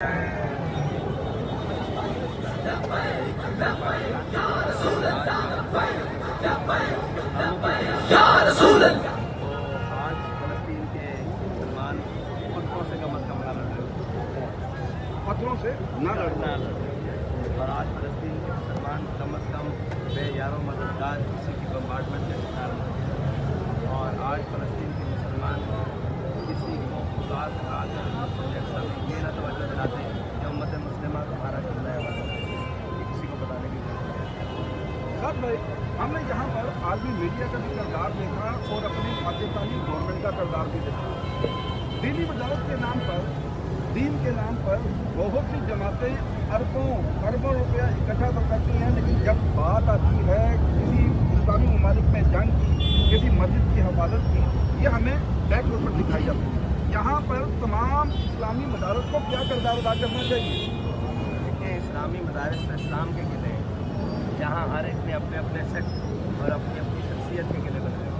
آج فلسطین کے مسلمان پتھروں سے کم از کم نہ لڑ رہے، پتھروں سے نہ لڑنا، اور آج فلسطین کے مسلمان کم از کم بے یاروں مددگار کسی کی بمبارڈمنٹ کا شکار نہ ہیں، اور آج فلسطین کے مسلمان کسی کو بات آ کر یہ نہ توجہ دلاتے کہ امت مسلمہ تمہارا قبلہ ہے، یہ کسی کو بتانے کی ضرورت ہے۔ سب بھائی ہم نے یہاں پر عالمی میڈیا کا بھی کردار دیکھا اور اپنی پاکستانی گورنمنٹ کا کردار بھی دیکھا۔ دینی وزارت کے نام پر، دین کے نام پر بہت سی جماعتیں اربوں روپیہ اکٹھا تو کرتی ہیں، لیکن جب بات آتی ہے کسی اسلامی ممالک میں جنگ کی، کسی مسجد کی حفاظت کی، یہ ہمیں بیک روڈ پر دکھائی جاتی ہے۔ یہاں پر تمام اسلامی مدارس کو کیا کردار ادا کرنا چاہیے؟ دیکھیں، اسلامی مدارس میں اسلام کے قلعے ہیں، یہاں ہر ایک نے اپنے اپنے سیٹ اور اپنی اپنی شخصیت کے قلعے بنے ہیں۔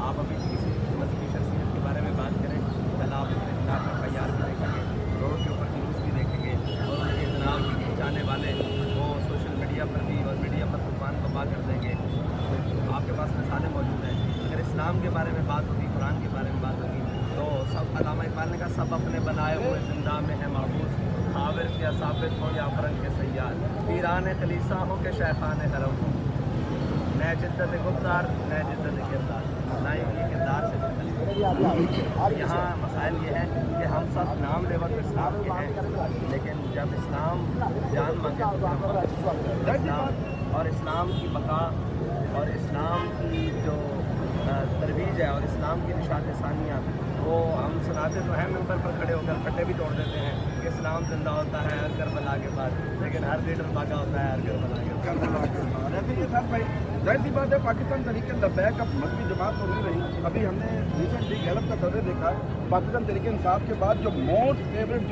آپ ابھی کسی مذہبی شخصیت کے بارے میں بات کریں، کل آپ اپنے خلاف FIR بھی دیکھیں گے، روڈ کے اوپر جلوس بھی دیکھیں گے، اور ان کے جناب کی جانے والے وہ سوشل میڈیا پر بھی اور میڈیا پر طوفان بپا کر دیں گے۔ آپ کے پاس مثالیں موجود ہیں۔ اگر اسلام کے بارے میں بات ہوگی، قرآن کے بارے میں بات ہوگی، تو سب علامہ اقبال نے کہا سب اپنے بنائے ہوئے زندہ میں ہے محفوظ، خاور کے ثابت ہوں یا فرنگ کے سیاد، پیران کلیسا ہوں کہ شیخان حرم ہوں، نئے جدت گفتار نئے جدت کردار، نہ یہ کردار سے یہاں مسائل یہ ہے کہ ہم سب نام لیوا تو اسلام کے ہیں، لیکن جب اسلام جان مانگے تو اسلام اور اسلام کی بقا اور اسلام کی جو ترویج ہے اور اسلام کی نشاط ثانیہ وہ ہم سناتے تو ہیں، ممبر پر کھڑے ہو کر پٹے بھی توڑ دیتے ہیں کہ اسلام زندہ ہوتا ہے ہر کربلا کے بعد، لیکن ہر لیڈر باقا ہوتا ہے ہر کربلا کے بعد۔ جیسے یہ سر بھائی ظاہر سی بات ہے، پاکستان تحریک لبیک اب مذہبی جماعت تو نہیں رہی۔ ابھی ہم نے ریسنٹلی گیلپ کا سروے دیکھا، پاکستان تحریک انصاف کے بعد جو موسٹ فیوریٹ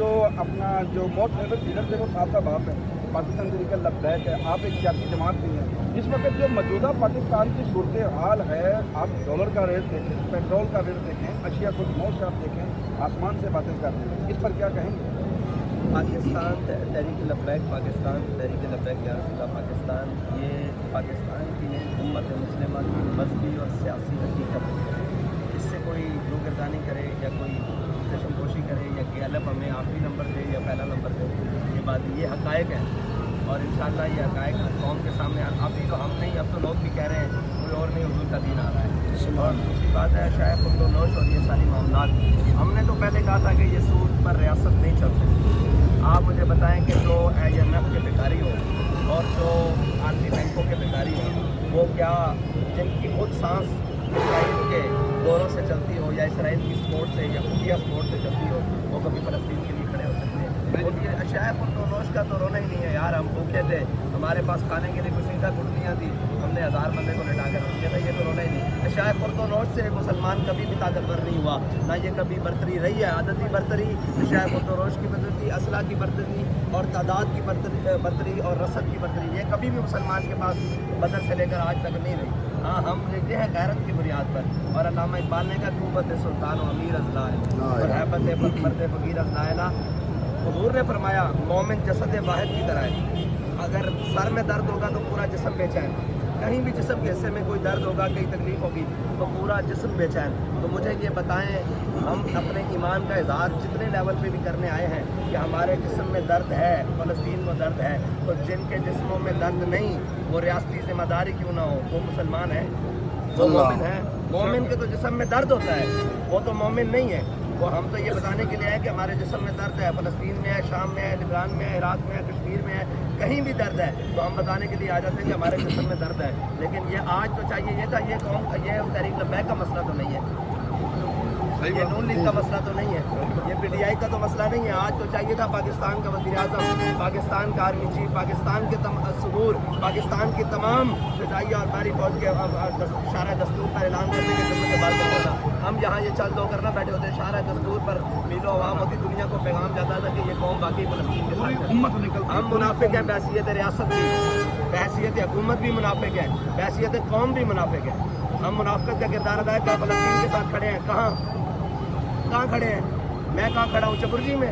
لیڈر تھے وہ صاحب صاحب ہیں، پاکستان تحریک لبیک ہے، آپ ایک سیاسی جماعت بھی ہیں۔ اس وقت جو موجودہ پاکستان کی صورتحال ہے، آپ ڈالر کا ریٹ دیکھیں، پیٹرول کا ریٹ دیکھیں، اشیاء کچھ موسٹ آپ دیکھیں، آسمان سے باتیں کرتے ہیں، اس پر کیا کہیں گے؟ پاکستان تحریک لبیک، پاکستان تحریک لبیک یا رسول اللہ پاکستان، یہ پاکستان کی امت مسلمہ کی مذہبی اور سیاسی حقیقت ہے۔ اس سے کوئی روگردانی کرے یا کوئی چشم پوشی کرے یا گیلپ ہمیں آخری نمبر دے یا پہلا نمبر دے، یہ بات یہ حقائق ہیں، اور انشاءاللہ یہ حقائق قوم کے سامنے ابھی تو ہم نہیں، اب تو لوگ بھی کہہ رہے ہیں کوئی اور نہیں، حضور کا دین آ رہا ہے۔ اور دوسری بات ہے شاید خود و نوش اور یہ ساری معاملات، ہم نے تو پہلے کہا تھا کہ یہ سود پر ریاست نہیں چل سکتی۔ آپ مجھے بتائیں کہ جو IMF کے بھکاری ہو اور جو عالمی بینکوں کے بھکاری ہو، وہ کیا جن کی خود سانس اسرائیل کے دوروں سے چلتی ہو یا اسرائیل کی سپورٹ سے یا خفیہ سپورٹ سے چلتی ہو، وہ کبھی فلسطین کے لیے کھڑے ہو سکتے ہیں؟ یہ اشیاء خودنوش کا تو رونا ہی نہیں ہے یار، ہم بھوکے تھے، ہمارے پاس کھانے کے لیے کچھ نہیں تھا، گٹلیاں تھی، ہم نے 1000 بندے کو لٹا کر رکھ دیا تھا، یہ تو رونا ہی نہیں۔ اشیاء خودنوش سے مسلمان کبھی بھی طاقتور نہیں ہوا، نہ یہ کبھی برتری رہی ہے، عددی برتری، اشیاء خودنوش کی برتری، اسلحہ کی برتری اور تعداد کی برتری اور رسد کی برتری، یہ کبھی بھی مسلمان کے پاس بدر سے لے کر آج تک نہیں رہی۔ ہاں، ہم لیتے ہیں غیرت کی بنیاد پر، اور علامہ اقبال نے کہا قوت سلطان و امیر ازلائے اور حیبت مرد فقیر ازلائے۔ حضور نے فرمایا مومن جسد واحد کی طرح ہے، اگر سر میں درد ہوگا تو پورا جسم بے چین، کہیں بھی جسم کے حصے میں کوئی درد ہوگا، کہیں تکلیف ہوگی تو پورا جسم بے چین۔ تو مجھے یہ بتائیں، ہم اپنے ایمان کا اظہار جتنے لیول پہ بھی کرنے آئے ہیں کہ ہمارے جسم میں درد ہے، فلسطین میں درد ہے، تو جن کے جسموں میں درد نہیں وہ ریاستی ذمہ داری کیوں نہ ہو، وہ مسلمان ہیں، وہ مومن ہیں؟ مومن کے تو جسم میں درد ہوتا ہے، وہ تو مومن نہیں ہے۔ وہ ہم تو یہ بتانے کے لیے آئے کہ ہمارے جسم میں درد ہے، فلسطین میں ہے، شام میں ہے، لبنان میں ہے، عراق میں ہے، کشمیر میں ہے، کہیں بھی درد ہے، تو ہم بتانے کے لیے آ جاتے ہیں کہ ہمارے جسم میں درد ہے۔ لیکن یہ آج تو چاہیے یہ تھا، یہ قوم یہ تحریک لبیک کا مسئلہ تو نہیں ہے، یہ نون لیگ کا مسئلہ تو نہیں ہے، یہ PTI کا تو مسئلہ نہیں ہے۔ آج تو چاہیے تھا پاکستان کا وزیر اعظم، پاکستان کا آرمی چیف، پاکستان کے صدور، پاکستان کی تمام فضائیہ اور بحری فوج کے شرح دستور پر اعلان کرنے کے ذمہ دار ہونا۔ ہم یہاں یہ چل دو کرنا بیٹھے ہوتے، شرح دستور پر میلو عوام ہوتی، دنیا کو پیغام جاتا تھا کہ یہ قوم باقی فلسطین کے ساتھ ہے۔ ہم منافق ہیں بحیثیت ریاست بھی، بحیثیت حکومت بھی منافق ہے، بحیثیت قوم بھی منافق ہے۔ ہم منافقت کا کردار ادا کر فلسطین کے ساتھ کھڑے ہیں، کہاں کھڑے ہیں؟ میں کہاں کھڑا ہوں؟ چپرجی میں،